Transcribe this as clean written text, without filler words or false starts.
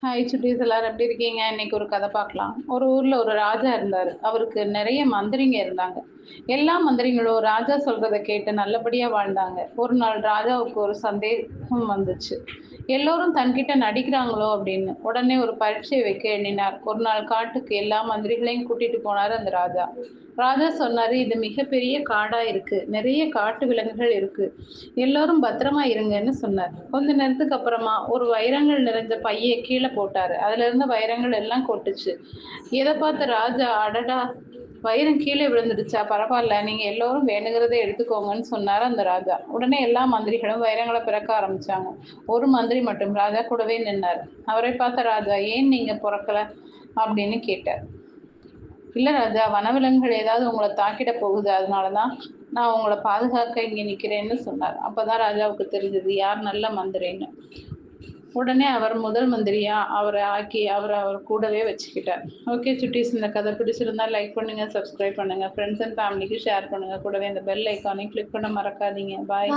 Hi சுட்டீஸ் எல்லாரும் எப்படி இருக்கீங்க? இன்னைக்கு ஒரு கதை பார்க்கலாம். ஒரு ஊர்ல ஒரு ராஜா இருந்தாரு. அவருக்கு நிறைய மந்திரிங்க இருந்தாங்க. எல்லா மந்திரிங்களும் ராஜா சொல்றத கேட்டு நல்லபடியா வாழ்ந்தாங்க. ஒரு நாள் ராஜாவுக்கு ஒரு சந்தேகம் வந்துச்சு. எல்லோரும் தன்கிட்ட நடிக்கிறாங்களோ அப்படின்னு. உடனே ஒரு பரீட்சை வைக்க எண்ணினார். ஒரு நாள் காட்டுக்கு எல்லா மந்திரிகளையும் கூட்டிட்டு போனாரு அந்த ராஜா. ராஜா சொன்னாரு, இது மிகப்பெரிய காடா இருக்கு. நிறைய காட்டு விலங்குகள் இருக்கு. எல்லோரும் பத்திரமா இருங்கன்னு சொன்னார். கொஞ்ச நேரத்துக்கு அப்புறமா ஒரு வைரங்கள் நிறைஞ்ச பைய கீழே போட்டாரு. அதுல இருந்த வைரங்கள் எல்லாம் கொட்டுச்சு. இதை பார்த்த ராஜா, அடடா, வைரம் கீழே விழுந்துடுச்சா, பரவாயில்ல, நீங்க எல்லோரும் வேணுங்கிறதை எடுத்துக்கோங்கன்னு சொன்னாரு அந்த ராஜா. உடனே எல்லா மந்திரிகளும் வைரங்களை பிறக்க ஆரம்பிச்சாங்க. ஒரு மந்திரி மட்டும் ராஜா கூடவே நின்னாரு. அவரை பார்த்த ராஜா, ஏன் நீங்க பிறக்கல அப்படின்னு கேட்டார். இல்ல ராஜா, வனவிலங்குகள் ஏதாவது உங்களை தாக்கிட போகுது, அதனாலதான் நான் உங்களை பாதுகாக்க இங்க நிக்கிறேன்னு சொன்னார். அப்பதான் ராஜாவுக்கு தெரிஞ்சது யார் நல்ல மந்திரின்னு. உடனே அவர் முதல் மந்திரியா அவரை ஆக்கி அவர் கூடவே வச்சுக்கிட்டார். ஓகே சுட்டீஸ், இந்த கதை பிடிச்சிருந்தா லைக் பண்ணுங்க, சப்ஸ்கிரைப் பண்ணுங்க, ஃப்ரெண்ட்ஸ் அண்ட் ஃபேமிலிக்கு ஷேர் பண்ணுங்க. கூடவே இந்த பெல் ஐக்கானையும் கிளிக் பண்ண மறக்காதீங்க. பாய்.